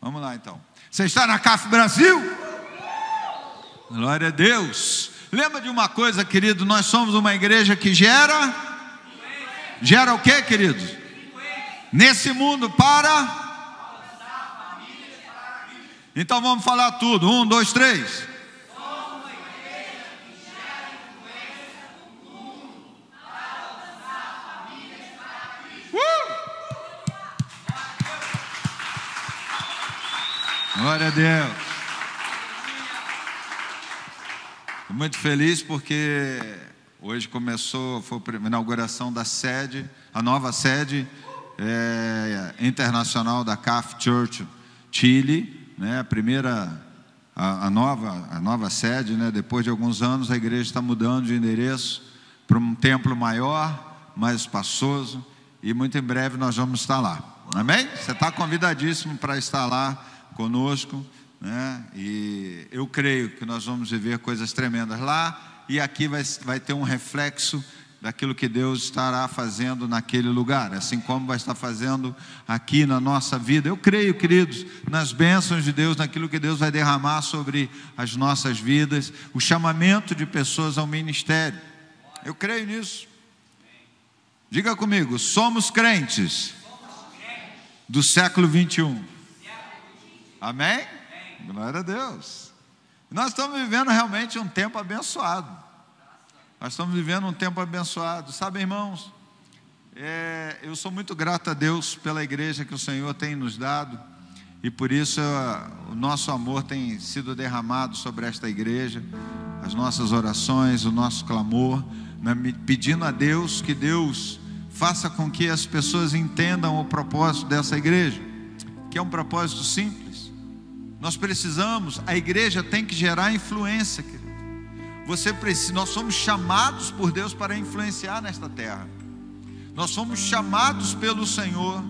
Vamos lá então. Você está na CAF Brasil? Glória a Deus. Lembra de uma coisa, querido? Nós somos uma igreja que gera o quê, querido? Nesse mundo para... Então vamos falar tudo. 1, 2, 3. Glória a Deus. Estou muito feliz porque hoje foi a inauguração da sede, a nova sede internacional da CAF Church Chile, né? A nova sede, né? Depois de alguns anos a igreja está mudando de endereço para um templo maior, mais espaçoso, e muito em breve nós vamos estar lá. Amém? Você está convidadíssimo para estar lá conosco, né? E eu creio que nós vamos viver coisas tremendas lá, e aqui vai ter um reflexo daquilo que Deus estará fazendo naquele lugar, assim como vai estar fazendo aqui na nossa vida. Eu creio, queridos, nas bênçãos de Deus, naquilo que Deus vai derramar sobre as nossas vidas, o chamamento de pessoas ao ministério. Eu creio nisso. Diga comigo, somos crentes do século 21. Amém? Glória a Deus. Nós estamos vivendo realmente um tempo abençoado. Nós estamos vivendo um tempo abençoado. Sabe, irmãos, eu sou muito grato a Deus pela igreja que o Senhor tem nos dado, e por isso o nosso amor tem sido derramado sobre esta igreja, as nossas orações, o nosso clamor, né, pedindo a Deus que Deus faça com que as pessoas entendam o propósito dessa igreja, que é um propósito simples. Nós precisamos, a igreja tem que gerar influência, querido. Nós somos chamados por Deus para influenciar nesta terra. Nós somos chamados pelo Senhor,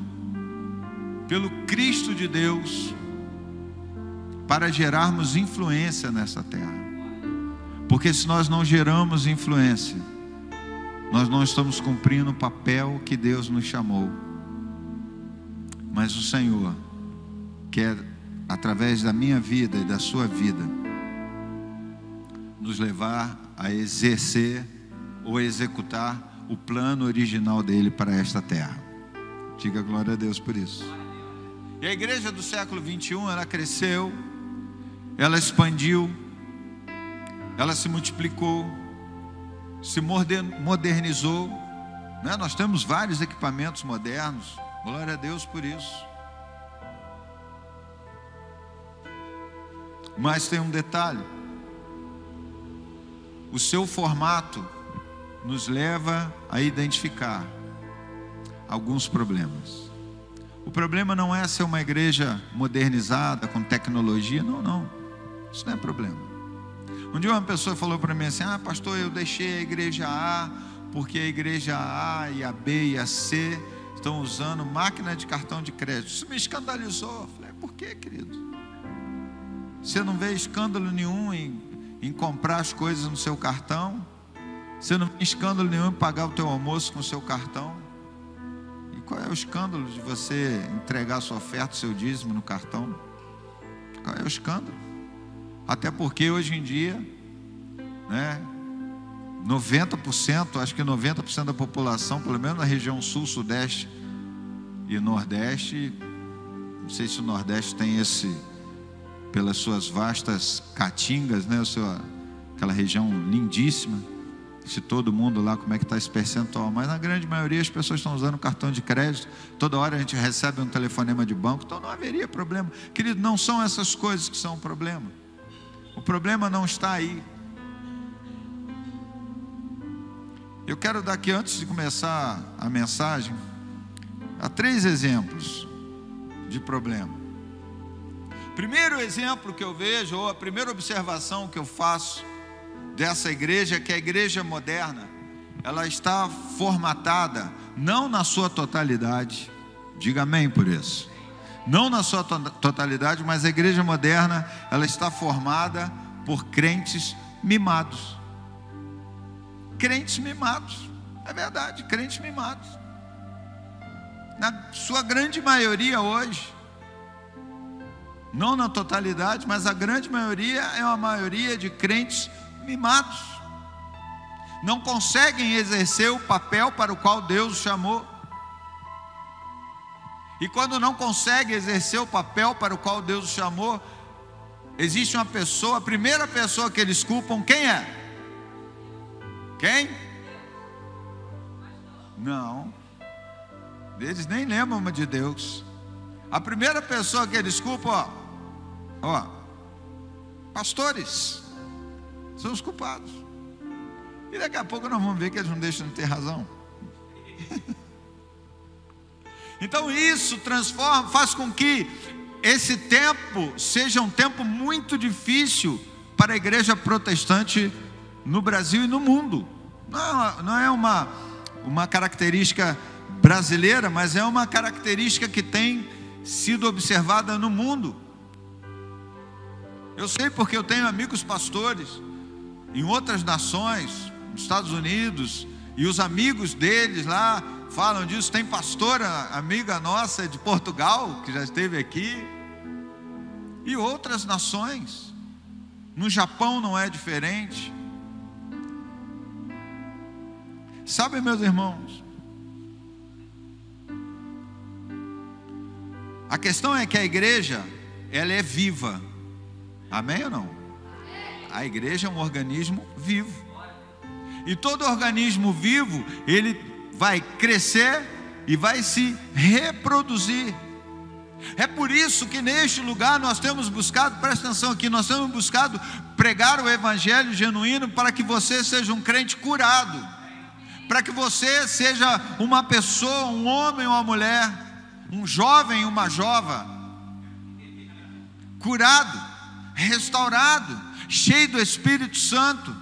pelo Cristo de Deus, para gerarmos influência nessa terra. Porque se nós não geramos influência, nós não estamos cumprindo o papel que Deus nos chamou. Mas o Senhor quer, através da minha vida e da sua vida, nos levar a exercer ou executar o plano original dele para esta terra. Diga glória a Deus por isso. E a igreja do século 21, ela cresceu, ela expandiu, ela se multiplicou, se modernizou, né? Nós temos vários equipamentos modernos, glória a Deus por isso. Mas tem um detalhe: o seu formato nos leva a identificar alguns problemas. O problema não é ser uma igreja modernizada, com tecnologia, não, isso não é problema. Um dia uma pessoa falou para mim assim: pastor, eu deixei a igreja A, porque a igreja A e a B e a C estão usando máquina de cartão de crédito. Isso me escandalizou. Eu falei: por quê, querido? Você não vê escândalo nenhum em comprar as coisas no seu cartão? Você não vê escândalo nenhum em pagar o teu almoço com o seu cartão? E qual é o escândalo de você entregar a sua oferta, o seu dízimo no cartão? Qual é o escândalo? Até porque hoje em dia, né, 90%, acho que 90% da população, pelo menos na região sul, sudeste e nordeste, não sei se o nordeste tem pelas suas vastas caatingas, né, aquela região lindíssima, se todo mundo lá, como é que está esse percentual, mas na grande maioria as pessoas estão usando cartão de crédito, toda hora a gente recebe um telefonema de banco, então não haveria problema. Querido, não são essas coisas que são o problema. O problema não está aí. Eu quero dar aqui, antes de começar a mensagem, há 3 exemplos de problema. Primeiro exemplo que eu vejo, ou a primeira observação que eu faço dessa igreja, é que a igreja moderna, ela está formatada, não na sua totalidade, diga amém por isso, não na sua totalidade, mas a igreja moderna, ela está formada por crentes mimados. Crentes mimados, é verdade, crentes mimados. Na sua grande maioria hoje, Não na totalidade, mas a grande maioria é uma maioria de crentes mimados. Não conseguem exercer o papel para o qual Deus os chamou. E quando não consegue exercer o papel para o qual Deus os chamou, existe uma pessoa, a primeira pessoa que eles culpam, quem é? Quem? Não. Eles nem lembram de Deus. A primeira pessoa que eles culpam, pastores, são os culpados. E daqui a pouco nós vamos ver que eles não deixam de ter razão. Então isso transforma, faz com que esse tempo seja um tempo muito difícil para a igreja protestante no Brasil e no mundo. Não é uma característica brasileira, mas é uma característica que tem sido observada no mundo. Eu sei porque eu tenho amigos pastores em outras nações, nos Estados Unidos, e os amigos deles lá falam disso. Tem pastora, amiga nossa de Portugal, que já esteve aqui, e outras nações. No Japão não é diferente. Sabe, meus irmãos, a questão é que a igreja, ela é viva. Amém ou não? A igreja é um organismo vivo. E todo organismo vivo, ele vai crescer e vai se reproduzir. É por isso que neste lugar nós temos buscado, presta atenção aqui, nós temos buscado pregar o evangelho genuíno para que você seja um crente curado, para que você seja uma pessoa, um homem ou uma mulher, um jovem, uma jova, curado, restaurado, cheio do Espírito Santo,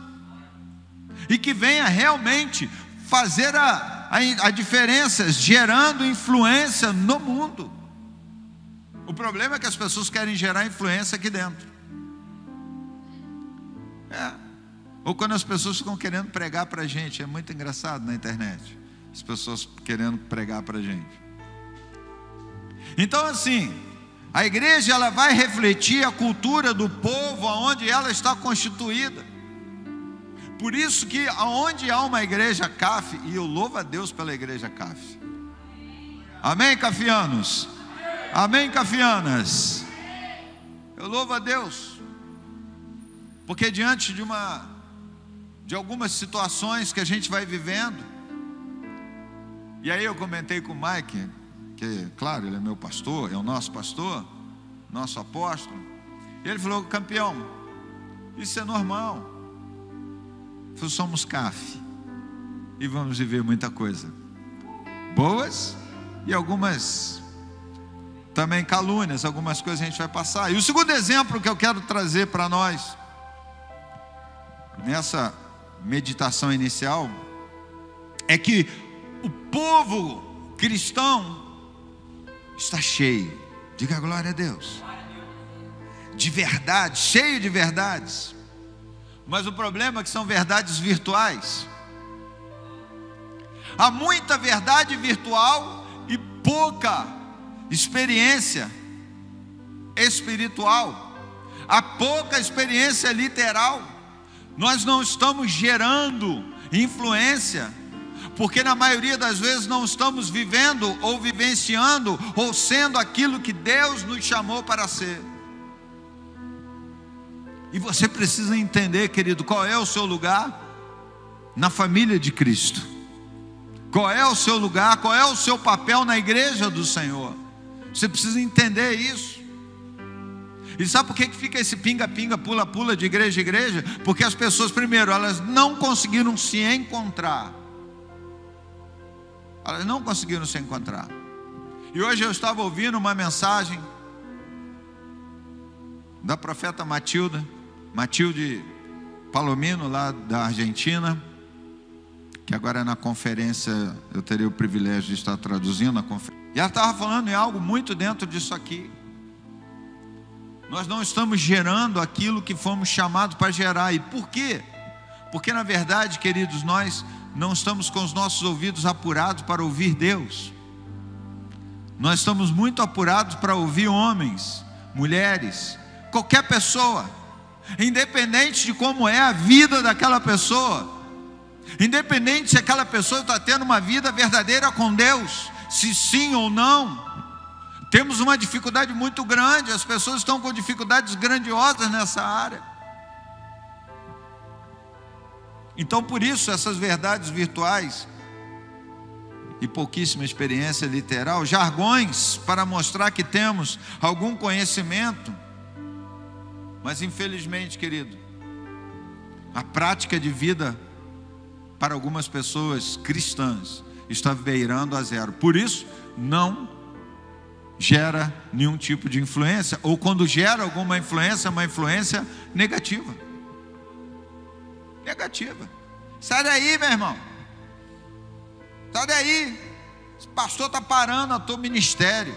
e que venha realmente fazer a diferença, gerando influência no mundo. O problema é que as pessoas querem gerar influência aqui dentro. Ou quando as pessoas ficam querendo pregar para a gente, é muito engraçado na internet, as pessoas querendo pregar para a gente. Então assim, a igreja ela vai refletir a cultura do povo aonde ela está constituída. Por isso que aonde há uma igreja CAF, e eu louvo a Deus pela igreja CAF. Amém, cafianos? Amém, cafianas? Eu louvo a Deus, porque diante de algumas situações que a gente vai vivendo, e aí eu comentei com o Mike, que claro, ele é meu pastor, é o nosso pastor, nosso apóstolo, e ele falou: campeão, isso é normal. Somos CAF e vamos viver muita coisa boas e algumas também calúnias, algumas coisas a gente vai passar. E o segundo exemplo que eu quero trazer para nós nessa meditação inicial é que o povo cristão está cheio, diga glória a Deus, de verdade, cheio de verdades. Mas o problema é que são verdades virtuais. Há muita verdade virtual e pouca experiência espiritual. Há pouca experiência literal. Nós não estamos gerando influência, porque na maioria das vezes não estamos vivendo ou vivenciando ou sendo aquilo que Deus nos chamou para ser. E você precisa entender, querido, qual é o seu lugar na família de Cristo. Qual é o seu lugar, qual é o seu papel na igreja do Senhor. Você precisa entender isso. E sabe por que fica esse pinga-pinga, pula-pula de igreja em igreja? Porque as pessoas, primeiro, elas não conseguiram se encontrar. Elas não conseguiram se encontrar. E hoje eu estava ouvindo uma mensagem da profeta Matilde Palomino, lá da Argentina, que agora na conferência eu terei o privilégio de estar traduzindo a conferência. E ela estava falando em algo muito dentro disso aqui. Nós não estamos gerando aquilo que fomos chamados para gerar. E por quê? Porque na verdade, queridos, nós não estamos com os nossos ouvidos apurados para ouvir Deus. Nós estamos muito apurados para ouvir homens, mulheres, qualquer pessoa, independente de como é a vida daquela pessoa, independente se aquela pessoa está tendo uma vida verdadeira com Deus, se sim ou não. Temos uma dificuldade muito grande, as pessoas estão com dificuldades grandiosas nessa área. Então, por isso, essas verdades virtuais e pouquíssima experiência literal, jargões para mostrar que temos algum conhecimento, mas infelizmente, querido, a prática de vida para algumas pessoas cristãs está beirando a zero. Por isso, não gera nenhum tipo de influência, ou quando gera alguma influência, é uma influência negativa. Negativa. Sai daí, meu irmão. Sai daí. Esse pastor está parando o teu ministério.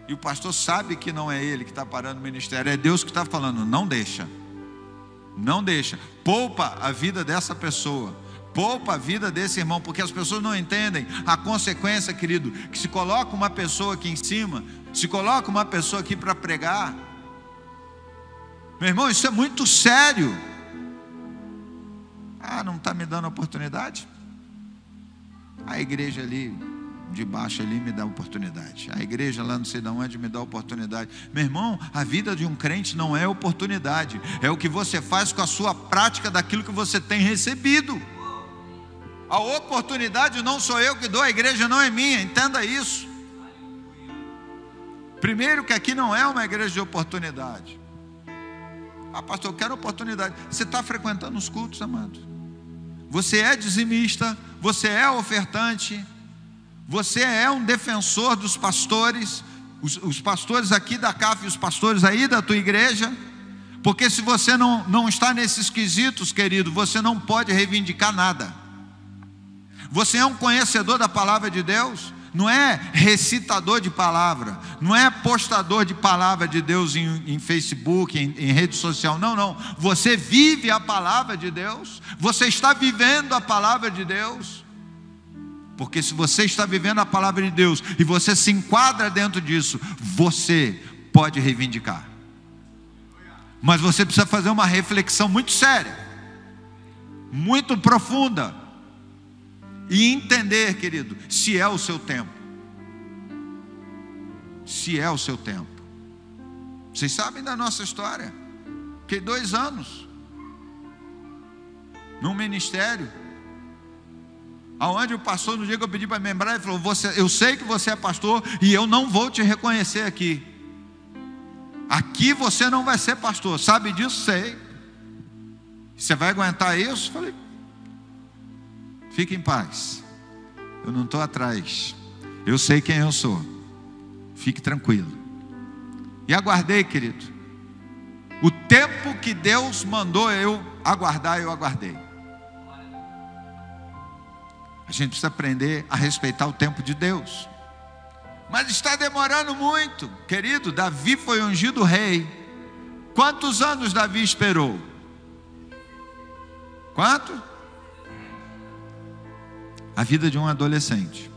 E o pastor sabe que não é ele que está parando o ministério, é Deus que está falando. Não deixa. Não deixa. Poupa a vida dessa pessoa. Poupa a vida desse irmão, porque as pessoas não entendem a consequência, querido, que se coloca uma pessoa aqui em cima, se coloca uma pessoa aqui para pregar. Meu irmão, isso é muito sério. Ah, não está me dando oportunidade? A igreja ali de baixo ali me dá oportunidade, a igreja lá não sei de onde me dá oportunidade. Meu irmão, a vida de um crente não é oportunidade, é o que você faz com a sua prática daquilo que você tem recebido. A oportunidade não sou eu que dou, a igreja não é minha, entenda isso. Primeiro que aqui não é uma igreja de oportunidade. Ah, pastor, eu quero oportunidade. Você está frequentando os cultos, amado? Você é dizimista, você é ofertante, você é um defensor dos pastores, os pastores aqui da CAF e os pastores aí da tua igreja. Porque se você não está nesses quesitos, querido, você não pode reivindicar nada. Você é um conhecedor da palavra de Deus, não é recitador de palavra, não é postador de palavra de Deus em Facebook, em rede social, não. Você vive a palavra de Deus, você está vivendo a palavra de Deus. Porque se você está vivendo a palavra de Deus e você se enquadra dentro disso, você pode reivindicar. Mas você precisa fazer uma reflexão muito séria, muito profunda, e entender, querido, se é o seu tempo. Se é o seu tempo. Vocês sabem da nossa história. Fiquei 2 anos num ministério, aonde o pastor, no dia que eu pedi para membrar, ele falou: eu sei que você é pastor e eu não vou te reconhecer aqui. Aqui você não vai ser pastor. Sabe disso? Sei. Você vai aguentar isso? Falei: fique em paz, eu não estou atrás, eu sei quem eu sou, fique tranquilo. E aguardei, querido, o tempo que Deus mandou eu aguardar, eu aguardei. A gente precisa aprender a respeitar o tempo de Deus, mas está demorando muito, querido. Davi foi ungido rei. Quantos anos Davi esperou? Quanto? A vida de um adolescente.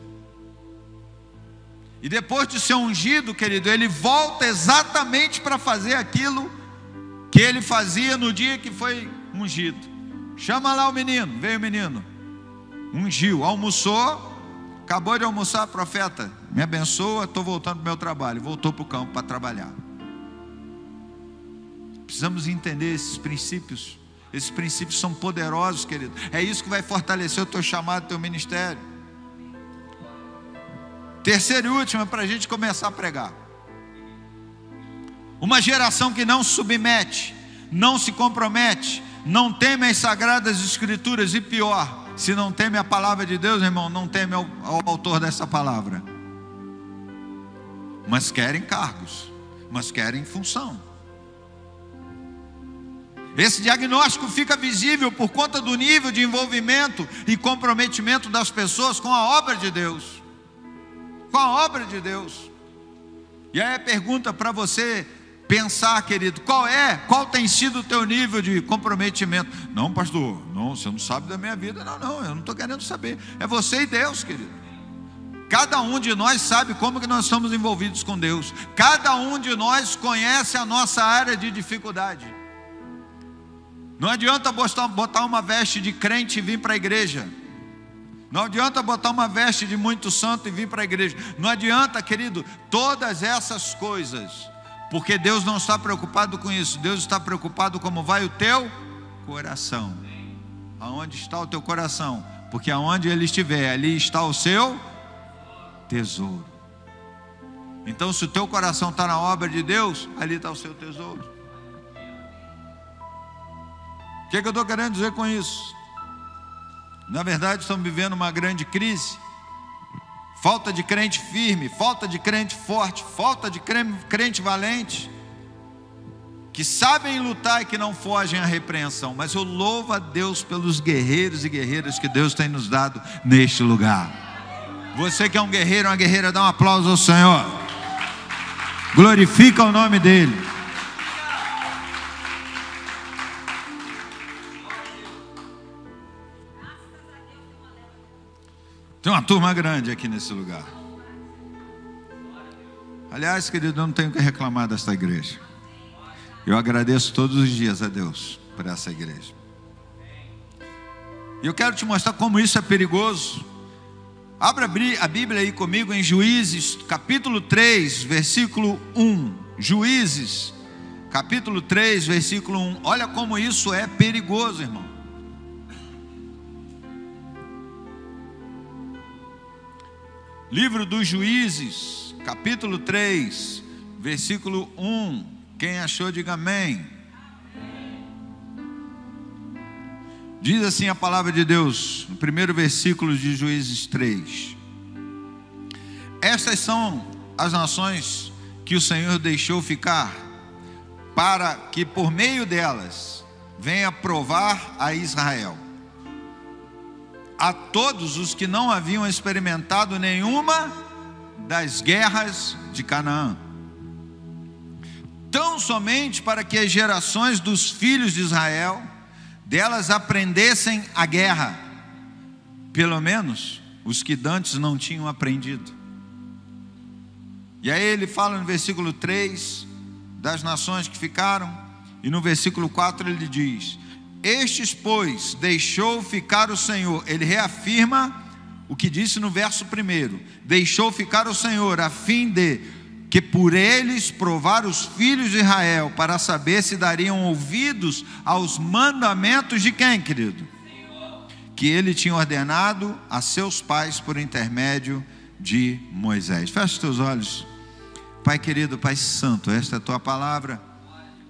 E depois de ser ungido, querido, ele volta exatamente para fazer aquilo que ele fazia no dia que foi ungido. Chama lá o menino. Veio o menino, ungiu, almoçou, acabou de almoçar, profeta, me abençoa, estou voltando para o meu trabalho. Voltou para o campo para trabalhar. Precisamos entender esses princípios. Esses princípios são poderosos, querido. É isso que vai fortalecer o teu chamado, o teu ministério. Terceiro e último, para a gente começar a pregar. Uma geração que não se submete, não se compromete, não teme as sagradas escrituras, e pior, se não teme a palavra de Deus, irmão, não teme ao autor dessa palavra. Mas querem cargos, mas querem função. Esse diagnóstico fica visível por conta do nível de envolvimento e comprometimento das pessoas com a obra de Deus. Com a obra de Deus. E aí a pergunta para você pensar, querido, qual tem sido o teu nível de comprometimento? Não, pastor, não, você não sabe da minha vida. Não, eu não estou querendo saber. É você e Deus, querido. Cada um de nós sabe como que nós estamos envolvidos com Deus. Cada um de nós conhece a nossa área de dificuldade. Não adianta botar uma veste de crente e vir para a igreja. Não adianta botar uma veste de muito santo e vir para a igreja. Não adianta, querido, todas essas coisas. Porque Deus não está preocupado com isso. Deus está preocupado como vai o teu coração. Aonde está o teu coração? Porque aonde ele estiver, ali está o seu tesouro. Então, se o teu coração está na obra de Deus, ali está o seu tesouro. O que eu estou querendo dizer com isso? Na verdade, estamos vivendo uma grande crise. Falta de crente firme, falta de crente forte, falta de crente valente, que sabem lutar e que não fogem à repreensão. Mas eu louvo a Deus pelos guerreiros e guerreiras que Deus tem nos dado neste lugar. Você que é um guerreiro, uma guerreira, dá um aplauso ao Senhor. Glorifica o nome dEle. Tem uma turma grande aqui nesse lugar. Aliás, querido, eu não tenho que reclamar desta igreja. Eu agradeço todos os dias a Deus por essa igreja. E eu quero te mostrar como isso é perigoso. Abra a Bíblia aí comigo em Juízes, capítulo 3, versículo 1. Juízes, capítulo 3, versículo 1. Olha como isso é perigoso, irmão. Livro dos Juízes, capítulo 3, versículo 1. Quem achou, diga amém. Diz assim a palavra de Deus, no primeiro versículo de Juízes 3. Estas são as nações que o Senhor deixou ficar, para que por meio delas venha provar a Israel, a todos os que não haviam experimentado nenhuma das guerras de Canaã, tão somente para que as gerações dos filhos de Israel delas aprendessem a guerra, pelo menos os que dantes não tinham aprendido. E aí ele fala no versículo 3 das nações que ficaram, e no versículo 4 ele diz: estes, pois, deixou ficar o Senhor. Ele reafirma o que disse no verso 1: deixou ficar o Senhor, a fim de que por eles provar os filhos de Israel, para saber se dariam ouvidos aos mandamentos de quem, querido? Que ele tinha ordenado a seus pais por intermédio de Moisés. Feche os teus olhos. Pai querido, Pai santo, esta é a tua palavra,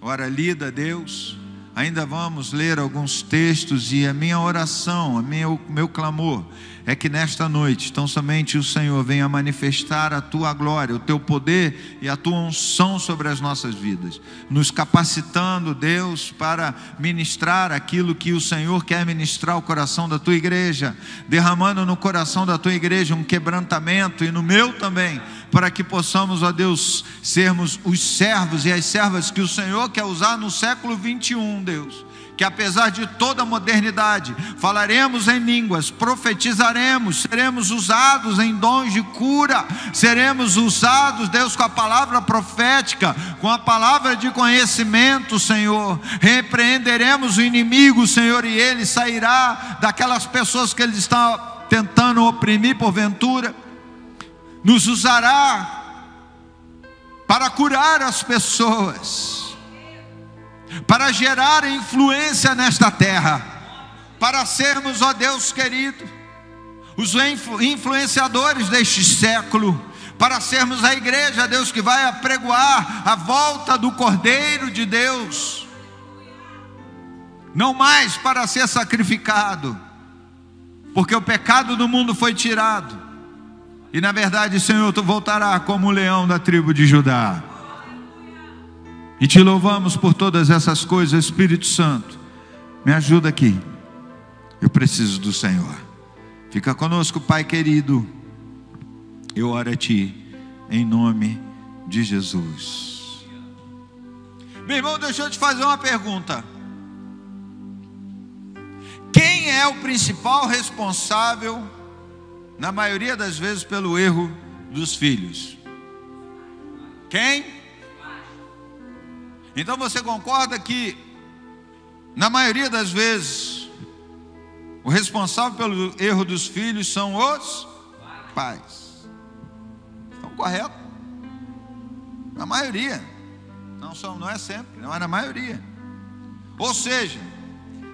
ora lida, Deus. Ainda vamos ler alguns textos, e a minha oração, meu clamor é que nesta noite, tão somente o Senhor venha manifestar a tua glória, o teu poder e a tua unção sobre as nossas vidas, nos capacitando, Deus, para ministrar aquilo que o Senhor quer ministrar ao coração da tua igreja, derramando no coração da tua igreja um quebrantamento, e no meu também, para que possamos, ó Deus, sermos os servos e as servas que o Senhor quer usar no século 21, Deus. Que apesar de toda a modernidade, falaremos em línguas, profetizaremos, seremos usados em dons de cura, seremos usados, Deus, com a palavra profética, com a palavra de conhecimento, Senhor. Repreenderemos o inimigo, Senhor, e ele sairá daquelas pessoas que ele está tentando oprimir porventura. Nos usará para curar as pessoas, para gerar influência nesta terra, para sermos, ó Deus querido, os influenciadores deste século, para sermos a igreja, Deus, que vai apregoar a volta do Cordeiro de Deus, não mais para ser sacrificado, porque o pecado do mundo foi tirado, e na verdade, Senhor, tu voltará como o leão da tribo de Judá. E te louvamos por todas essas coisas, Espírito Santo. Me ajuda aqui. Eu preciso do Senhor. Fica conosco, Pai querido. Eu oro a Ti, em nome de Jesus. Meu irmão, deixa eu te fazer uma pergunta. Quem é o principal responsável Na maioria das vezes pelo erro dos filhos. Quem? Então você concorda que, na maioria das vezes, o responsável pelo erro dos filhos são os pais? Estão corretos? Na maioria. Não é sempre, não é na maioria. Ou seja,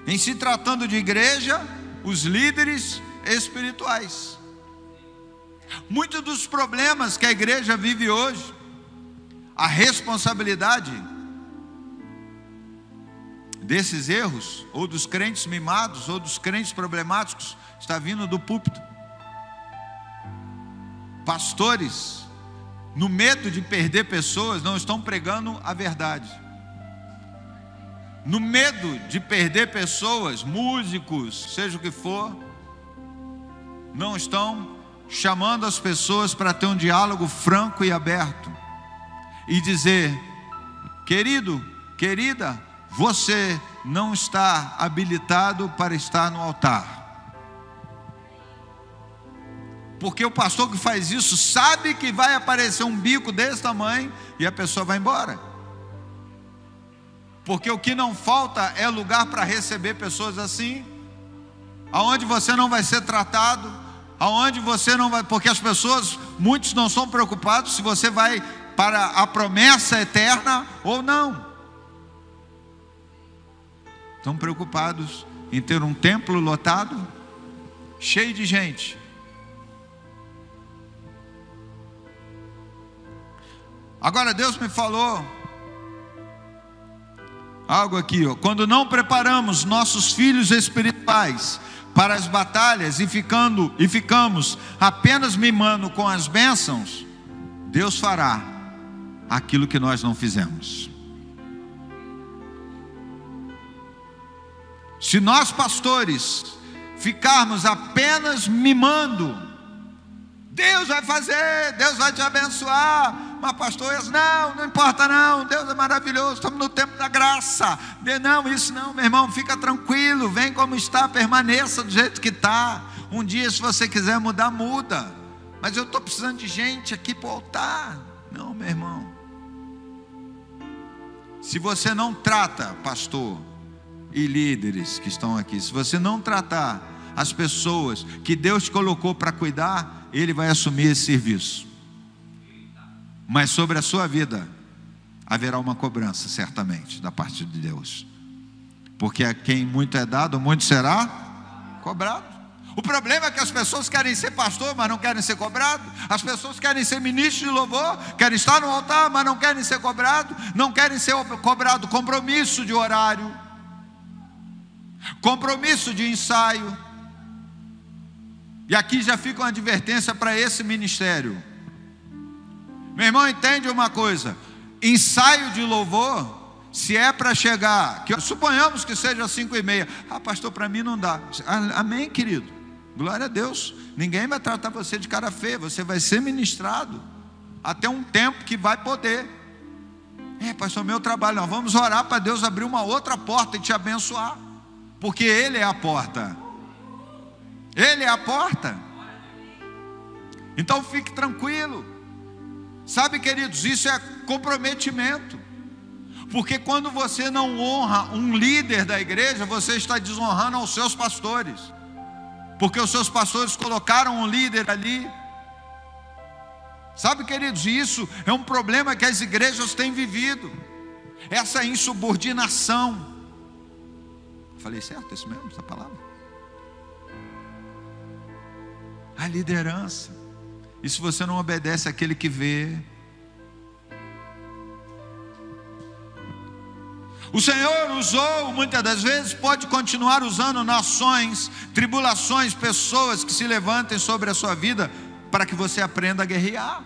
em se tratando de igreja, os líderes espirituais. Muitos dos problemas que a igreja vive hoje, a responsabilidade desses erros, ou dos crentes mimados, ou dos crentes problemáticos, está vindo do púlpito. Pastores, no medo de perder pessoas, não estão pregando a verdade. No medo de perder pessoas, músicos, seja o que for, não estão chamando as pessoas para ter um diálogo franco e aberto e dizer: querido, querida, você não está habilitado para estar no altar. Porque o pastor que faz isso sabe que vai aparecer um bico desse tamanho e a pessoa vai embora. Porque o que não falta é lugar para receber pessoas assim, aonde você não vai ser tratado, aonde você não vai, porque as pessoas, muitos não são preocupados se você vai para a promessa eterna ou não. Estão preocupados em ter um templo lotado, cheio de gente. Agora Deus me falou algo aqui, ó. Quando não preparamos nossos filhos espirituais para as batalhas e ficamos apenas mimando com as bênçãos, Deus fará aquilo que nós não fizemos. Se nós pastores ficarmos apenas mimando, Deus vai fazer, Deus vai te abençoar. Mas pastor, não importa não, Deus é maravilhoso, estamos no tempo da graça. Não, isso não, meu irmão, fica tranquilo, vem como está, permaneça do jeito que está. Um dia, se você quiser mudar, muda. Mas eu estou precisando de gente aqui para o altar. Não, meu irmão. Se você não trata, pastor e líderes que estão aqui, se você não tratar as pessoas que Deus te colocou para cuidar, Ele vai assumir esse serviço. Mas sobre a sua vida haverá uma cobrança, certamente, da parte de Deus. Porque a quem muito é dado, muito será cobrado. O problema é que as pessoas querem ser pastor, mas não querem ser cobrado. As pessoas querem ser ministro de louvor, querem estar no altar, mas não querem ser cobrado. Não querem ser cobrado compromisso de horário, compromisso de ensaio. E aqui já fica uma advertência para esse ministério. Meu irmão, entende uma coisa: ensaio de louvor, se é para chegar, que suponhamos que seja 5:30, pastor, para mim não dá. Amém, querido, glória a Deus. Ninguém vai tratar você de cara feia, você vai ser ministrado até um tempo que vai poder. Pastor, meu trabalho, nós vamos orar para Deus abrir uma outra porta e te abençoar, porque Ele é a porta. Ele é a porta. Então fique tranquilo. Sabe, queridos, isso é comprometimento. Porque quando você não honra um líder da igreja, você está desonrando aos seus pastores. Porque os seus pastores colocaram um líder ali. Sabe, queridos, isso é um problema que as igrejas têm vivido. Essa insubordinação. Falei certo? É isso mesmo, essa palavra? A liderança. E se você não obedece àquele que vê? O Senhor usou, muitas das vezes, pode continuar usando nações, tribulações, pessoas que se levantem sobre a sua vida, para que você aprenda a guerrear.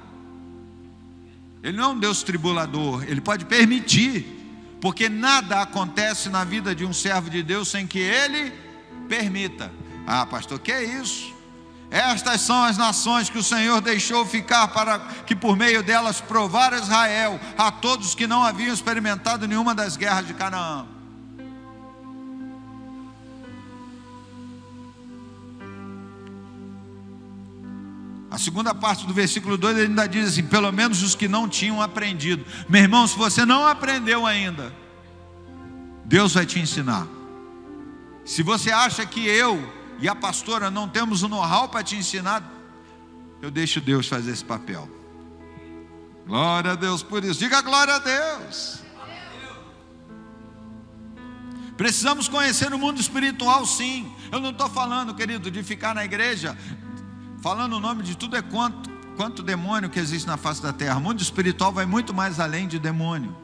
Ele não é um Deus tribulador, Ele pode permitir, porque nada acontece na vida de um servo de Deus sem que Ele permita. Pastor, que é isso? Estas são as nações que o Senhor deixou ficar, para que por meio delas provar a Israel, a todos que não haviam experimentado nenhuma das guerras de Canaã. A segunda parte do versículo 2 ele ainda diz assim: pelo menos os que não tinham aprendido. Meu irmão, se você não aprendeu ainda, Deus vai te ensinar. Se você acha que eu e a pastora não temos o know-how para te ensinar, eu deixo Deus fazer esse papel. Glória a Deus por isso. Diga glória a Deus. Precisamos conhecer o mundo espiritual, sim. Eu não estou falando, querido, de ficar na igreja falando o nome de tudo é quanto demônio que existe na face da terra. O mundo espiritual vai muito mais além de demônio.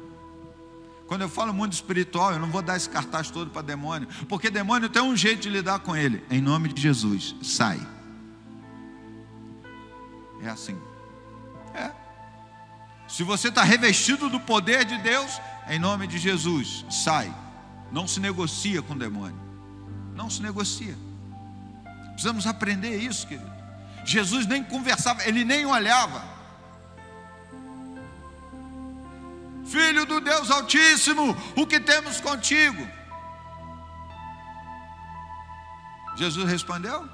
Quando eu falo mundo espiritual, eu não vou dar esse cartaz todo para demônio, porque demônio tem um jeito de lidar com ele. Em nome de Jesus, sai. É assim. Se você está revestido do poder de Deus, em nome de Jesus, sai. Não se negocia com o demônio. Não se negocia. Precisamos aprender isso, querido. Jesus nem conversava, ele nem olhava. Filho do Deus Altíssimo, o que temos contigo? Jesus respondeu: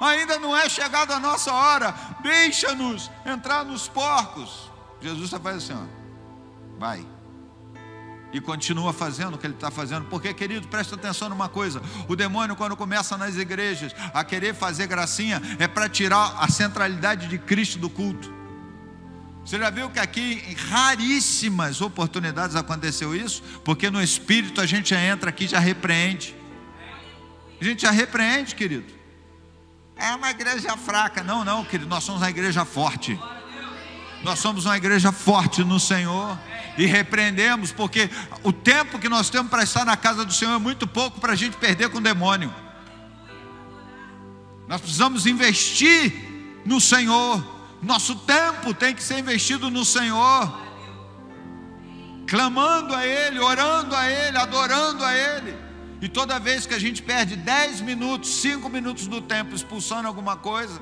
ainda não é chegada a nossa hora, deixa-nos entrar nos porcos. Jesus só faz assim, ó, vai. E continua fazendo o que ele está fazendo. Porque, querido, presta atenção numa coisa: o demônio, quando começa nas igrejas a querer fazer gracinha, é para tirar a centralidade de Cristo do culto. Você já viu que aqui em raríssimas oportunidades aconteceu isso? Porque no Espírito a gente já entra aqui e já repreende. A gente já repreende, querido. É uma igreja fraca. Não, não, querido, nós somos uma igreja forte. Nós somos uma igreja forte no Senhor. E repreendemos, porque o tempo que nós temos para estar na casa do Senhor é muito pouco para a gente perder com o demônio. Nós precisamos investir no Senhor. Nosso tempo tem que ser investido no Senhor, clamando a Ele, orando a Ele, adorando a Ele. E toda vez que a gente perde 10 minutos, 5 minutos do tempo expulsando alguma coisa,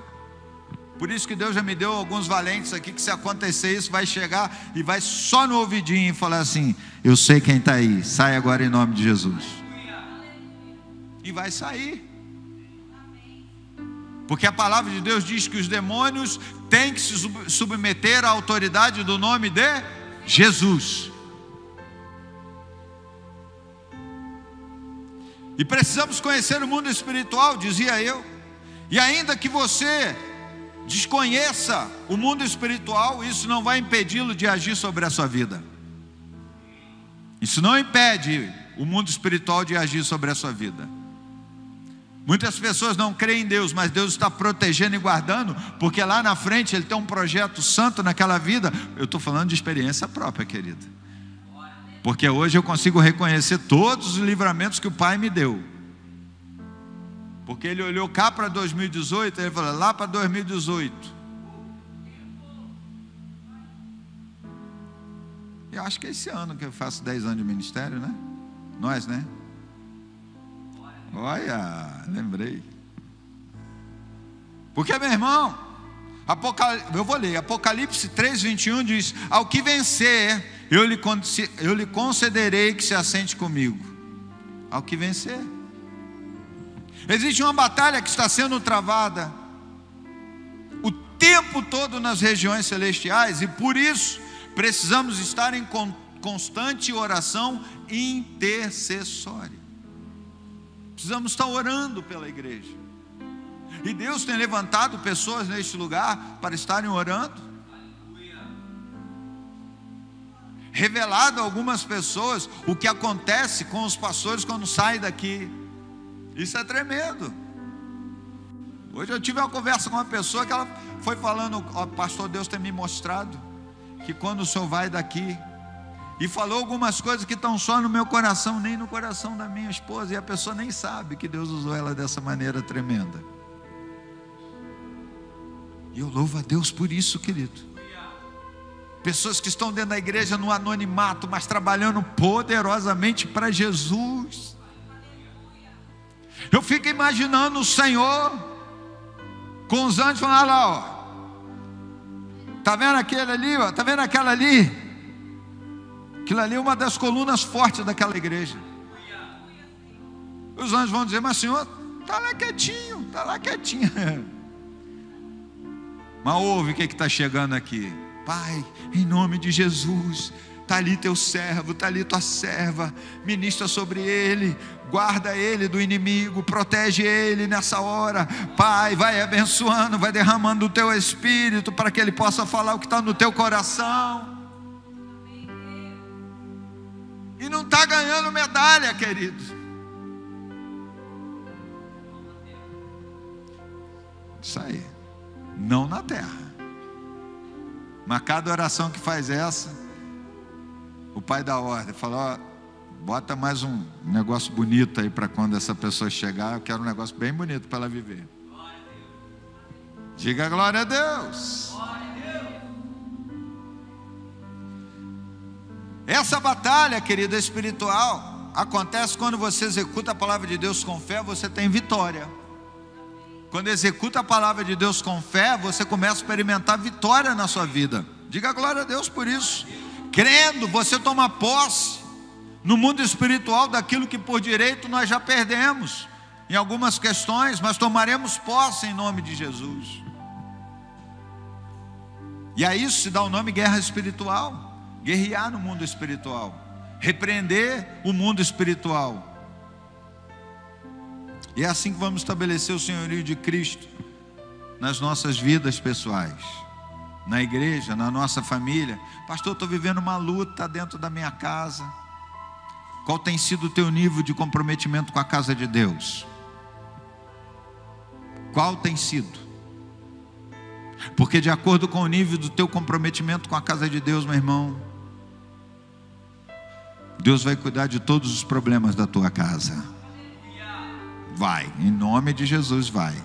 por isso que Deus já me deu alguns valentes aqui, que se acontecer isso, vai chegar e vai só no ouvidinho e falar assim: eu sei quem está aí, sai agora em nome de Jesus. E vai sair. Porque a palavra de Deus diz que os demônios têm que se submeter à autoridade do nome de Jesus. E precisamos conhecer o mundo espiritual, dizia eu. E ainda que você desconheça o mundo espiritual, isso não vai impedi-lo de agir sobre a sua vida. Isso não impede o mundo espiritual de agir sobre a sua vida. Muitas pessoas não creem em Deus, mas Deus está protegendo e guardando, porque lá na frente Ele tem um projeto santo naquela vida. Eu estou falando de experiência própria, querida, porque hoje eu consigo reconhecer todos os livramentos que o Pai me deu. Porque Ele olhou cá para 2018, Ele falou: lá para 2018. Eu acho que é esse ano que eu faço 10 anos de ministério, né? Nós, né? Olha, lembrei. Porque, meu irmão, eu vou ler, Apocalipse 3:21 diz: ao que vencer, eu lhe concederei que se assente comigo. Ao que vencer. Existe uma batalha que está sendo travada o tempo todo nas regiões celestiais, e por isso precisamos estar em constante oração intercessória. Precisamos estar orando pela igreja. E Deus tem levantado pessoas neste lugar para estarem orando. Revelado a algumas pessoas o que acontece com os pastores quando saem daqui. Isso é tremendo. Hoje eu tive uma conversa com uma pessoa que ela foi falando: ó, pastor, Deus tem me mostrado que quando o senhor vai daqui, e falou algumas coisas que estão só no meu coração, nem no coração da minha esposa, e a pessoa nem sabe que Deus usou ela dessa maneira tremenda. E eu louvo a Deus por isso, querido. Pessoas que estão dentro da igreja no anonimato, mas trabalhando poderosamente para Jesus. Eu fico imaginando o Senhor com os anjos falando: olha lá, ó, tá vendo aquele ali, ó, tá vendo aquela ali? Aquilo ali é uma das colunas fortes daquela igreja. Os anjos vão dizer: mas Senhor, está lá quietinho, está lá quietinho. Mas ouve o que está chegando aqui. Pai, em nome de Jesus, está ali teu servo, está ali tua serva, ministra sobre ele, guarda ele do inimigo, protege ele nessa hora. Pai, vai abençoando, vai derramando o teu espírito, para que ele possa falar o que está no teu coração. E não está ganhando medalha, querido. Isso aí, não na terra. Mas cada oração que faz essa, o pai da ordem fala: ó, bota mais um negócio bonito aí para quando essa pessoa chegar. Eu quero um negócio bem bonito para ela viver. Diga glória a Deus. Essa batalha, querida, espiritual, acontece quando você executa a palavra de Deus com fé. Você tem vitória. Quando executa a palavra de Deus com fé, você começa a experimentar vitória na sua vida. Diga glória a Deus por isso. Crendo, você toma posse no mundo espiritual daquilo que por direito nós já perdemos em algumas questões, mas tomaremos posse em nome de Jesus. E a isso se dá o nome guerra espiritual. Guerrear no mundo espiritual, repreender o mundo espiritual. E é assim que vamos estabelecer o senhorio de Cristo nas nossas vidas pessoais, na igreja, na nossa família. Pastor, estou vivendo uma luta dentro da minha casa. Qual tem sido o teu nível de comprometimento com a casa de Deus? Qual tem sido? Porque de acordo com o nível do teu comprometimento com a casa de Deus, meu irmão, Deus vai cuidar de todos os problemas da tua casa. Vai, em nome de Jesus vai.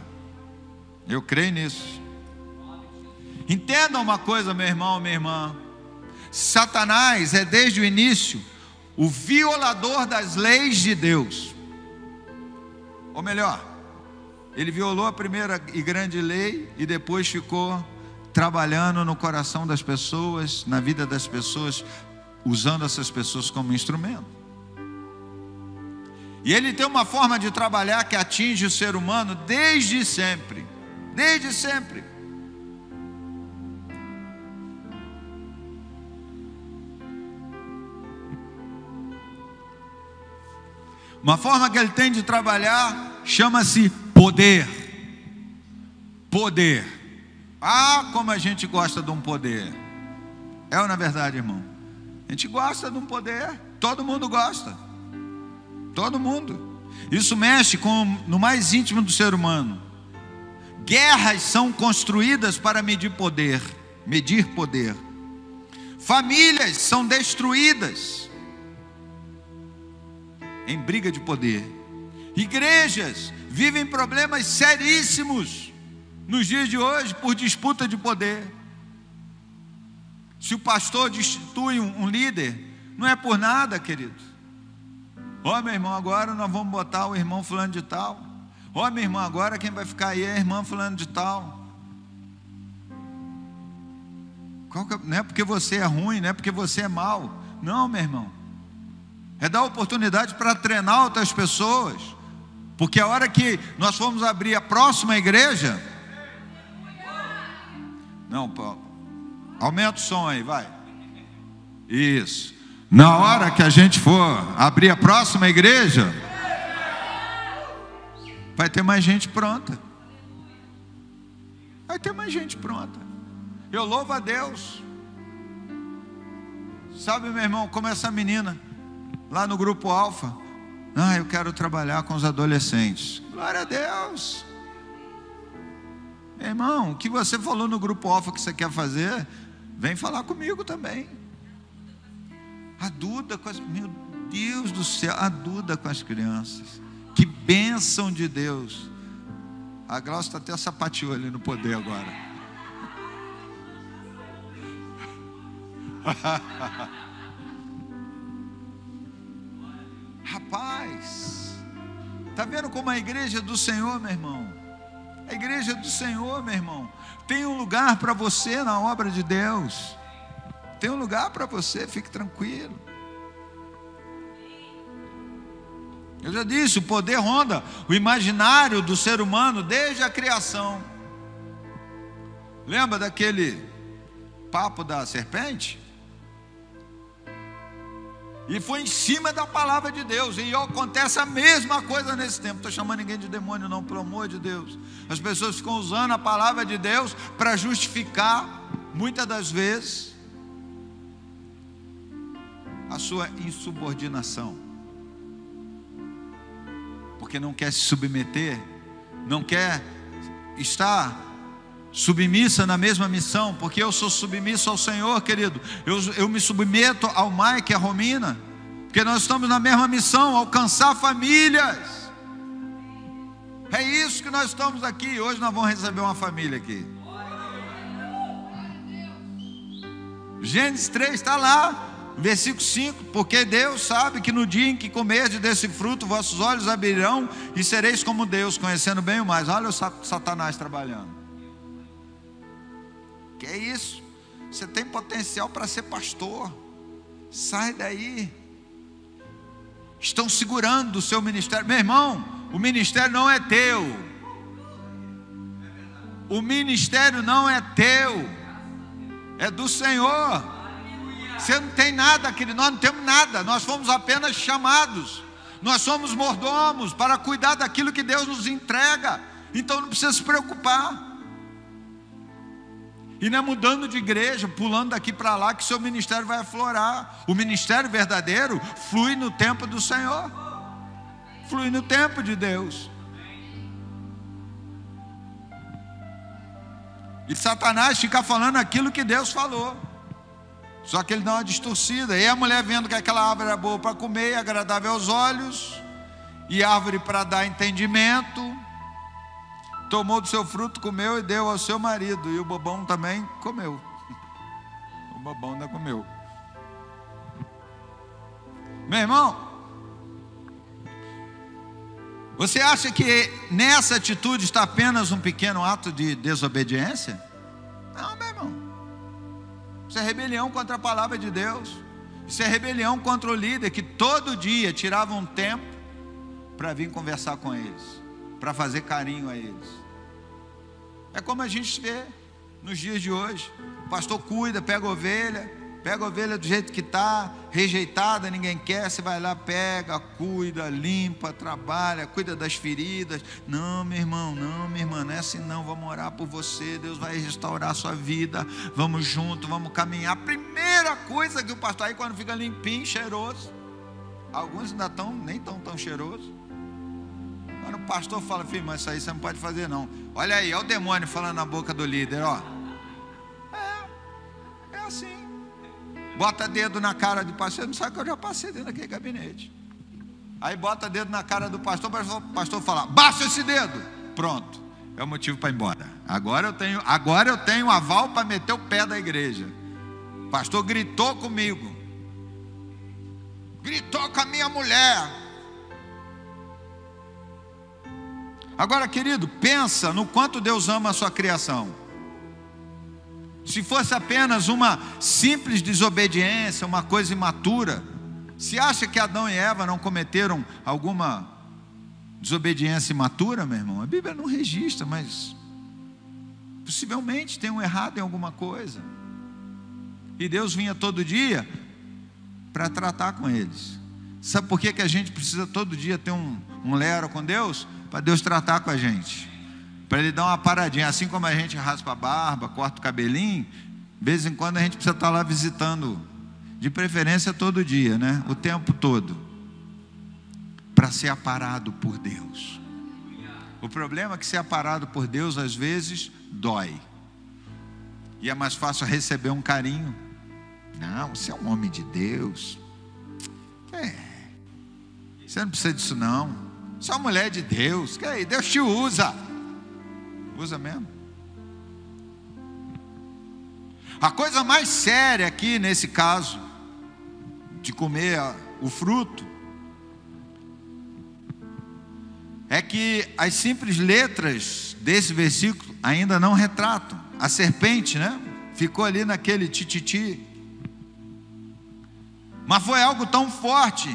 Eu creio nisso. Entenda uma coisa, meu irmão, minha irmã. Satanás é desde o início o violador das leis de Deus. Ou melhor, ele violou a primeira e grande lei e depois ficou trabalhando no coração das pessoas, na vida das pessoas, usando essas pessoas como instrumento. E ele tem uma forma de trabalhar que atinge o ser humano desde sempre. Desde sempre. Uma forma que ele tem de trabalhar chama-se poder. Poder. Ah, como a gente gosta de um poder. É ou não é verdade, irmão? A gente gosta de um poder. Todo mundo gosta. Todo mundo. Isso mexe no mais íntimo do ser humano. Guerras são construídas para medir poder. Medir poder. Famílias são destruídas em briga de poder. Igrejas vivem problemas seríssimos nos dias de hoje por disputa de poder. Se o pastor destitui um líder, não é por nada, querido. Ó, meu irmão, agora nós vamos botar o irmão fulano de tal. Ó, meu irmão, agora quem vai ficar aí é a irmã fulano de tal. Não é porque você é ruim, não é porque você é mau. Não, meu irmão. É dar oportunidade para treinar outras pessoas. Porque a hora que nós formos abrir a próxima igreja... Não, Paulo. Aumenta o som aí, vai. Isso. Na hora que a gente for abrir a próxima igreja, vai ter mais gente pronta. Vai ter mais gente pronta. Eu louvo a Deus. Sabe, meu irmão, como essa menina lá no grupo Alfa. Ah, eu quero trabalhar com os adolescentes. Glória a Deus. Meu irmão, o que você falou no grupo Alfa que você quer fazer, vem falar comigo também. A Duda com as... Meu Deus do céu, a Duda com as crianças. Que bênção de Deus. A Glaucia até sapateou ali no poder agora. Rapaz, está vendo como a igreja do Senhor, meu irmão? A igreja do Senhor, meu irmão, tem um lugar para você na obra de Deus. Tem um lugar para você, fique tranquilo. Eu já disse, o poder ronda o imaginário do ser humano desde a criação. Lembra daquele papo da serpente? E foi em cima da palavra de Deus. E acontece a mesma coisa nesse tempo. Não estou chamando ninguém de demônio não, pelo amor de Deus. As pessoas ficam usando a palavra de Deus para justificar, muitas das vezes, a sua insubordinação. Porque não quer se submeter, não quer estar submissa na mesma missão. Porque eu sou submisso ao Senhor, querido. Eu me submeto ao Mike e à Romina, porque nós estamos na mesma missão, alcançar famílias. É isso que nós estamos aqui. Hoje nós vamos receber uma família aqui. Gênesis 3 está lá, versículo 5: porque Deus sabe que no dia em que comerdes desse fruto, vossos olhos abrirão e sereis como Deus, conhecendo bem o mais. Olha o Satanás trabalhando. Que é isso? Você tem potencial para ser pastor. Sai daí. Estão segurando o seu ministério. Meu irmão, o ministério não é teu. O ministério não é teu. É do Senhor. Você não tem nada, querido. Nós não temos nada. Nós fomos apenas chamados. Nós somos mordomos para cuidar daquilo que Deus nos entrega. Então não precisa se preocupar. E não é mudando de igreja, pulando daqui para lá, que seu ministério vai aflorar. O ministério verdadeiro flui no tempo do Senhor. Flui no tempo de Deus. E Satanás fica falando aquilo que Deus falou. Só que ele dá uma distorcida. E a mulher, vendo que aquela árvore era boa para comer, agradável aos olhos, e árvore para dar entendimento, tomou do seu fruto, comeu e deu ao seu marido. E o bobão também comeu. O bobão ainda comeu. Meu irmão, você acha que nessa atitude está apenas um pequeno ato de desobediência? Não, meu irmão. Isso é rebelião contra a palavra de Deus. Isso é rebelião contra o líder que todo dia tirava um tempo para vir conversar com eles, para fazer carinho a eles. É como a gente vê nos dias de hoje. O pastor cuida, pega a ovelha do jeito que está, rejeitada, ninguém quer. Você vai lá, pega, cuida, limpa, trabalha, cuida das feridas. Não, meu irmão, não, minha irmã, não é assim não. Vamos orar por você, Deus vai restaurar a sua vida. Vamos junto, vamos caminhar. A primeira coisa que o pastor, aí quando fica limpinho, cheiroso, alguns ainda nem estão tão cheirosos. Quando o pastor fala, filho, mas isso aí você não pode fazer não. Olha aí, olha o demônio falando na boca do líder, ó. É assim. Bota dedo na cara do pastor. Você não sabe que eu já passei dentro daquele gabinete. Aí bota dedo na cara do pastor, o pastor fala, baixa esse dedo. Pronto, é o motivo para ir embora. Agora eu tenho aval para meter o pé da igreja. O pastor gritou comigo. Gritou com a minha mulher. Agora, querido, pensa no quanto Deus ama a sua criação. Se fosse apenas uma simples desobediência, uma coisa imatura, se acha que Adão e Eva não cometeram alguma desobediência imatura, meu irmão? A Bíblia não registra, mas possivelmente tem um errado em alguma coisa. E Deus vinha todo dia para tratar com eles. Sabe por que a gente precisa todo dia ter um lero com Deus? Para Deus tratar com a gente, para Ele dar uma paradinha. Assim como a gente raspa a barba, corta o cabelinho, de vez em quando a gente precisa estar lá visitando, de preferência todo dia, né? O tempo todo, para ser aparado por Deus. O problema é que ser aparado por Deus às vezes dói, e é mais fácil receber um carinho. Não, você é um homem de Deus, você não precisa disso não. Você é uma mulher de Deus, que aí, Deus te usa. Usa mesmo. A coisa mais séria aqui nesse caso de comer o fruto é que as simples letras desse versículo ainda não retratam. A serpente, né? Ficou ali naquele tititi. Mas foi algo tão forte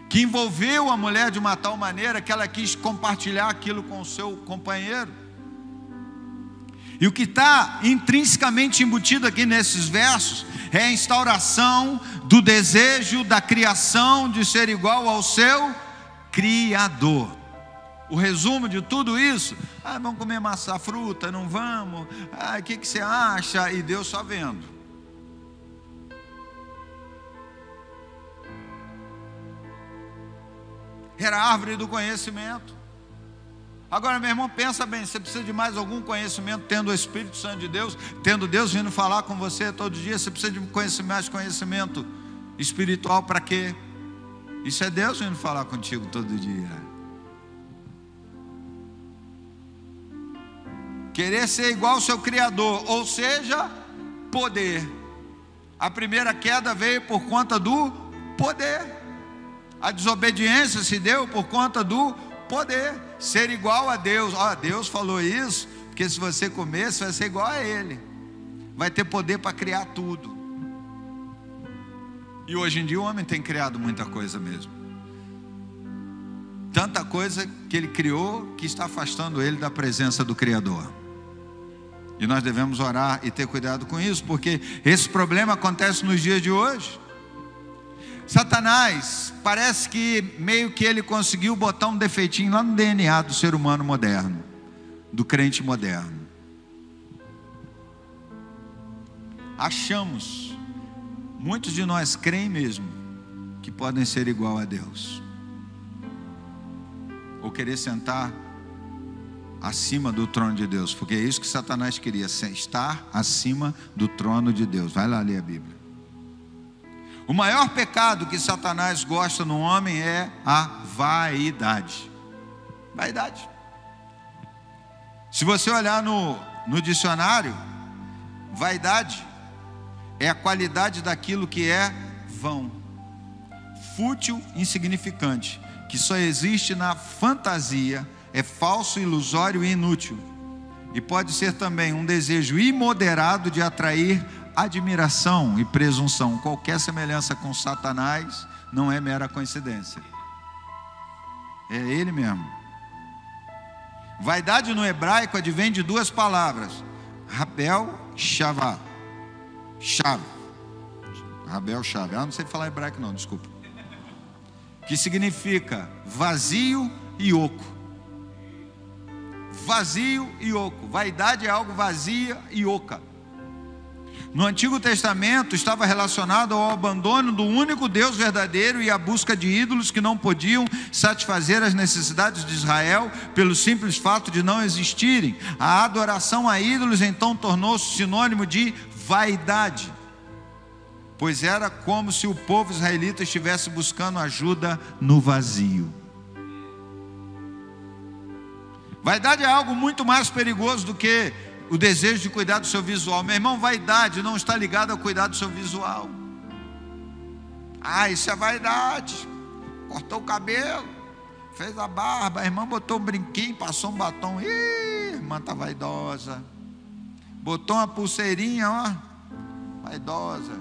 que envolveu a mulher de uma tal maneira que ela quis compartilhar aquilo com o seu companheiro. E o que está intrinsecamente embutido aqui nesses versos é a instauração do desejo da criação de ser igual ao seu Criador. O resumo de tudo isso: vamos comer maçã, fruta, não vamos? O que você acha? E Deus só vendo. Era a árvore do conhecimento. Agora, meu irmão, pensa bem, você precisa de mais algum conhecimento, tendo o Espírito Santo de Deus, tendo Deus vindo falar com você todo dia. Você precisa de mais conhecimento espiritual para quê? Isso é Deus vindo falar contigo todo dia. Querer ser igual ao seu Criador, ou seja, poder. A primeira queda veio por conta do poder. A desobediência se deu por conta do poder. Ser igual a Deus. Deus falou isso, porque se você comer, você vai ser igual a Ele. Vai ter poder para criar tudo. E hoje em dia o homem tem criado muita coisa mesmo. Tanta coisa que ele criou que está afastando ele da presença do Criador. E nós devemos orar e ter cuidado com isso, porque esse problema acontece nos dias de hoje. Satanás, parece que meio que ele conseguiu botar um defeitinho lá no DNA do ser humano moderno, do crente moderno. Achamos, muitos de nós creem mesmo, que podem ser igual a Deus, ou querer sentar acima do trono de Deus, porque é isso que Satanás queria, estar acima do trono de Deus. Vai lá ler a Bíblia. O maior pecado que Satanás gosta no homem é a vaidade. Vaidade. Se você olhar no dicionário, vaidade é a qualidade daquilo que é vão, fútil, insignificante, que só existe na fantasia, é falso, ilusório e inútil. E pode ser também um desejo imoderado de atrair admiração e presunção. Qualquer semelhança com Satanás não é mera coincidência. É ele mesmo. Vaidade no hebraico advém de duas palavras: Rabel, Shavá. Rabel, Shavá. Eu não sei falar hebraico não, desculpa. Que significa vazio e oco. Vazio e oco. Vaidade é algo vazia e oca. No Antigo Testamento estava relacionado ao abandono do único Deus verdadeiro e à busca de ídolos que não podiam satisfazer as necessidades de Israel pelo simples fato de não existirem. A adoração a ídolos então tornou-se sinônimo de vaidade, pois era como se o povo israelita estivesse buscando ajuda no vazio. Vaidade é algo muito mais perigoso do que o desejo de cuidar do seu visual. Meu irmão, vaidade não está ligada ao cuidar do seu visual. Isso é vaidade. Cortou o cabelo, fez a barba, a irmã botou um brinquinho, passou um batom. Ih, a irmã está vaidosa. Botou uma pulseirinha, vaidosa.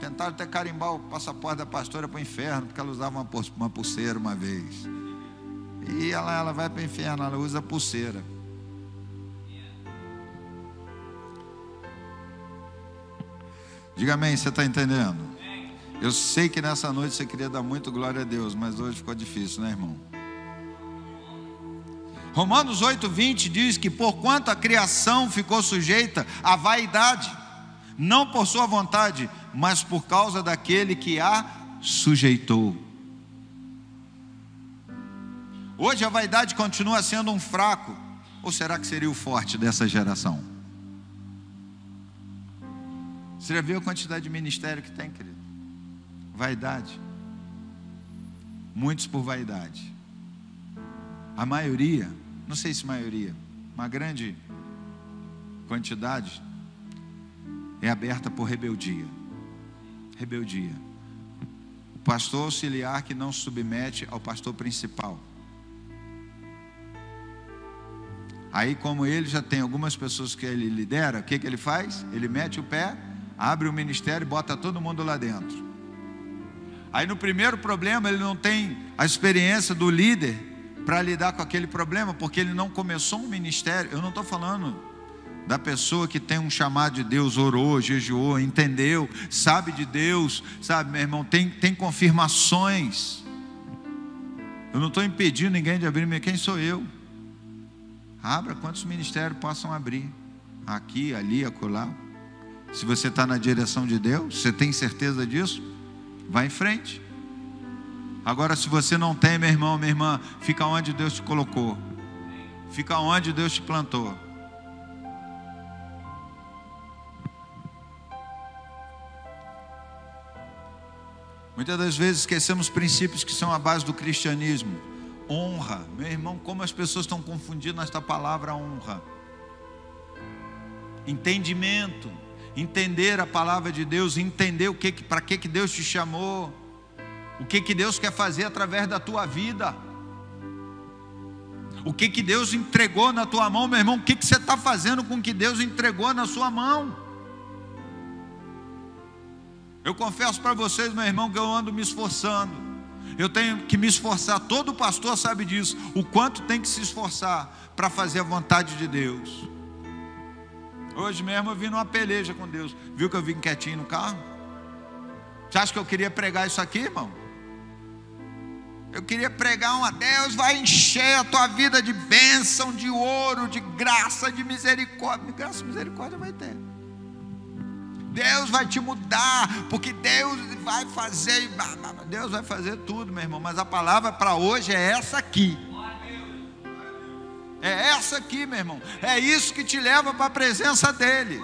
Tentaram até carimbar o passaporte da pastora para o inferno, porque ela usava uma pulseira uma vez. E ela vai para o inferno, ela usa pulseira. Diga amém, você está entendendo? Eu sei que nessa noite você queria dar muito glória a Deus, mas hoje ficou difícil, né, irmão? Romanos 8:20 diz que porquanto a criação ficou sujeita à vaidade, não por sua vontade, mas por causa daquele que a sujeitou. Hoje a vaidade continua sendo um fraco, ou será que seria o forte dessa geração? Você já viu a quantidade de ministério que tem, querido? Vaidade. Muitos por vaidade. A maioria, não sei se maioria, uma grande quantidade é aberta por rebeldia. Rebeldia. O pastor auxiliar que não se submete ao pastor principal. Aí, como ele já tem algumas pessoas que ele lidera, o que ele faz? Ele mete o pé, abre o ministério e bota todo mundo lá dentro. Aí no primeiro problema ele não tem a experiência do líder para lidar com aquele problema, porque ele não começou um ministério. Eu não estou falando da pessoa que tem um chamado de Deus, orou, jejuou, entendeu, sabe de Deus, sabe, meu irmão, tem confirmações. Eu não estou impedindo ninguém de abrir, quem sou eu? Abra quantos ministérios possam abrir, aqui, ali, acolá. Se você está na direção de Deus, você tem certeza disso? Vai em frente. Agora, se você não tem, meu irmão, minha irmã, fica onde Deus te colocou, fica onde Deus te plantou. Muitas das vezes esquecemos princípios que são a base do cristianismo. Honra, meu irmão, como as pessoas estão confundindo esta palavra honra. Entendimento, entender a palavra de Deus, entender para que Deus te chamou, o que Deus quer fazer através da tua vida, o que Deus entregou na tua mão, meu irmão, o que você está fazendo com o que Deus entregou na sua mão. Eu confesso para vocês, meu irmão, que eu ando me esforçando. Eu tenho que me esforçar, todo pastor sabe disso, o quanto tem que se esforçar para fazer a vontade de Deus. Hoje mesmo eu vim numa peleja com Deus. Viu que eu vim quietinho no carro? Você acha que eu queria pregar isso aqui, irmão? Eu queria pregar Deus vai encher a tua vida de bênção, de ouro, de graça, de misericórdia. Graça e misericórdia vai ter. Deus vai te mudar, porque Deus vai fazer, Deus vai fazer tudo, meu irmão, mas a palavra para hoje é essa aqui. É essa aqui, meu irmão. É isso que te leva para a presença dEle.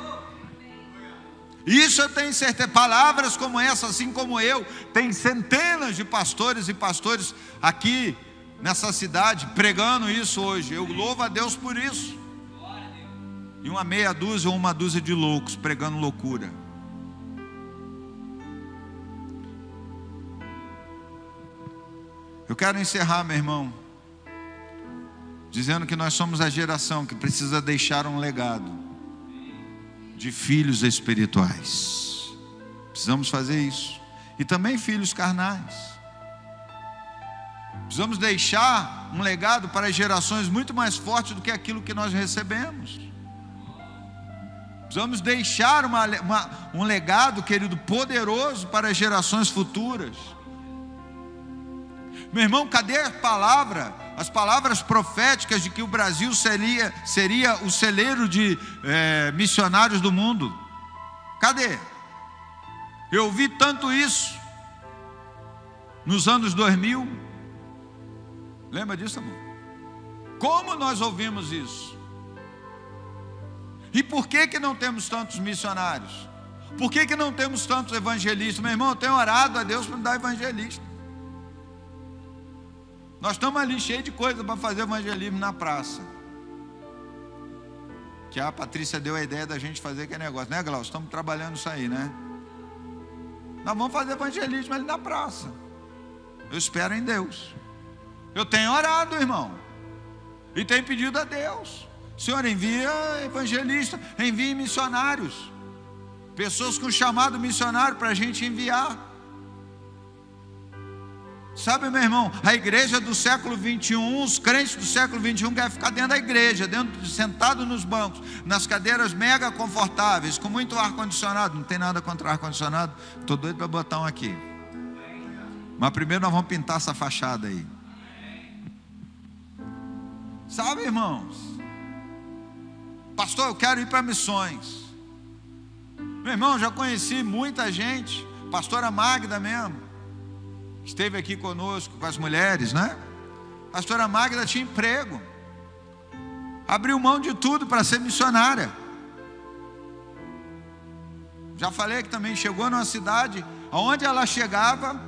Isso eu tenho certeza. Palavras como essa, assim como eu, tem centenas de pastores e pastores aqui nessa cidade pregando isso hoje. Eu louvo a Deus por isso. E uma meia dúzia ou uma dúzia de loucos pregando loucura. Eu quero encerrar, meu irmão, dizendo que nós somos a geração que precisa deixar um legado de filhos espirituais. Precisamos fazer isso. E também filhos carnais. Precisamos deixar um legado para as gerações muito mais forte do que aquilo que nós recebemos. Precisamos deixar um legado, querido, poderoso para as gerações futuras. Meu irmão, cadê a palavra, as palavras proféticas de que o Brasil seria o celeiro de missionários do mundo? Cadê? Eu ouvi tanto isso nos anos 2000. Lembra disso, amor? Como nós ouvimos isso? E por que não temos tantos missionários? Por que não temos tantos evangelistas? Meu irmão, eu tenho orado a Deus para me dar evangelista. Nós estamos ali cheios de coisa para fazer evangelismo na praça. Que a Patrícia deu a ideia da gente fazer aquele negócio, né, Glaucio? Estamos trabalhando isso aí, né? Nós vamos fazer evangelismo ali na praça. Eu espero em Deus. Eu tenho orado, irmão, e tenho pedido a Deus: Senhor, envia evangelista, envie missionários, pessoas com chamado missionário para a gente enviar. Sabe, meu irmão, a igreja do século 21, os crentes do século 21 querem ficar dentro da igreja, sentado nos bancos, nas cadeiras mega confortáveis, com muito ar-condicionado. Não tem nada contra ar-condicionado, estou doido para botar um aqui. Mas primeiro nós vamos pintar essa fachada aí. Sabe, irmãos, pastor, eu quero ir para missões. Meu irmão, já conheci muita gente, pastora Magda mesmo, esteve aqui conosco, com as mulheres, né? Pastora Magda tinha emprego, abriu mão de tudo para ser missionária. Já falei que também chegou numa cidade, aonde ela chegava,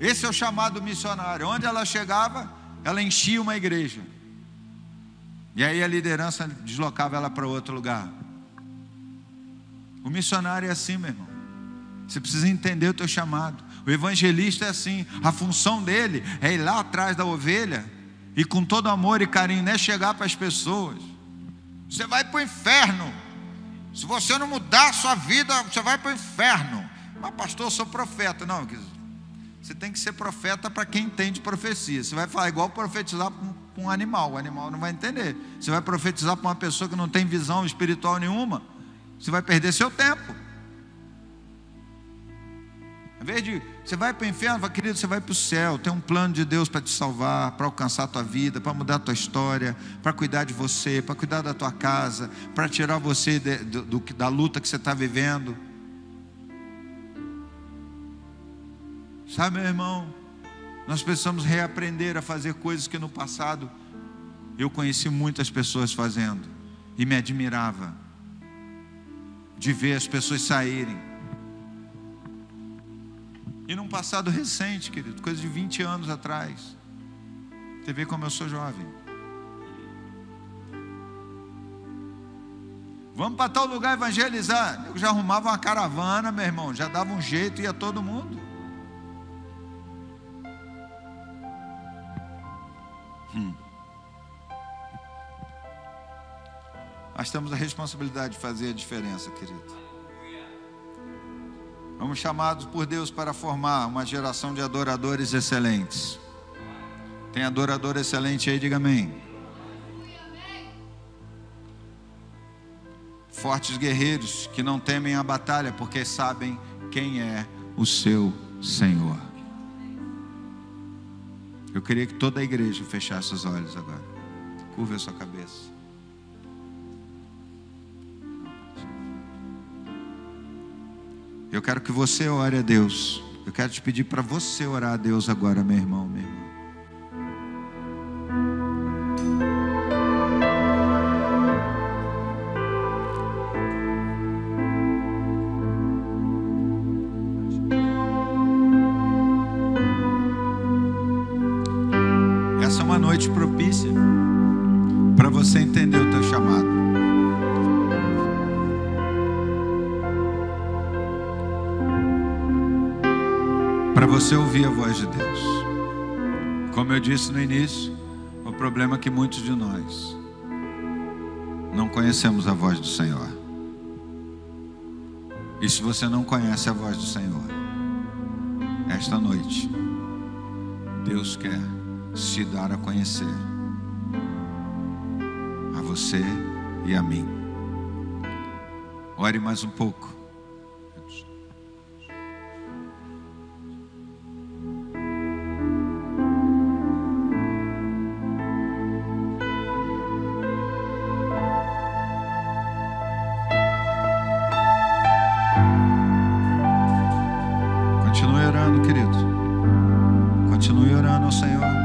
esse é o chamado missionário, onde ela chegava, ela enchia uma igreja, e aí a liderança deslocava ela para outro lugar. O missionário é assim, meu irmão. Você precisa entender o teu chamado. O evangelista é assim, a função dele é ir lá atrás da ovelha e com todo amor e carinho, não é chegar para as pessoas: você vai para o inferno, se você não mudar a sua vida, você vai para o inferno. Mas pastor, eu sou profeta. Não, você tem que ser profeta para quem entende profecia. Você vai falar igual profetizar um animal. O animal não vai entender. Você vai profetizar para uma pessoa que não tem visão espiritual nenhuma, você vai perder seu tempo. Em vez de você vai para o inferno, fala, querido, você vai para o céu. Tem um plano de Deus para te salvar, para alcançar a tua vida, para mudar a tua história, para cuidar de você, para cuidar da tua casa, para tirar você da luta que você está vivendo. Sabe, meu irmão, nós precisamos reaprender a fazer coisas que no passado eu conheci muitas pessoas fazendo e me admirava de ver as pessoas saírem. E num passado recente, querido, coisa de 20 anos atrás. Você vê como eu sou jovem. Vamos para tal lugar evangelizar. Eu já arrumava uma caravana, meu irmão, já dava um jeito, ia todo mundo. Nós temos a responsabilidade de fazer a diferença, querido. Fomos chamados por Deus para formar uma geração de adoradores excelentes. Tem adorador excelente aí, diga amém. Fortes guerreiros que não temem a batalha, porque sabem quem é o seu Senhor. Eu queria que toda a igreja fechasse os olhos agora. Curva a sua cabeça. Eu quero que você ore a Deus. Eu quero te pedir para você orar a Deus agora, meu irmão, minha irmã. Essa é uma noite propícia para você entender o teu chamado. Para você ouvir a voz de Deus. Como eu disse no início, o problema é que muitos de nós não conhecemos a voz do Senhor. E se você não conhece a voz do Senhor, esta noite Deus quer se dar a conhecer a você e a mim. Ore mais um pouco. Continue orando, querido. Continue orando ao Senhor.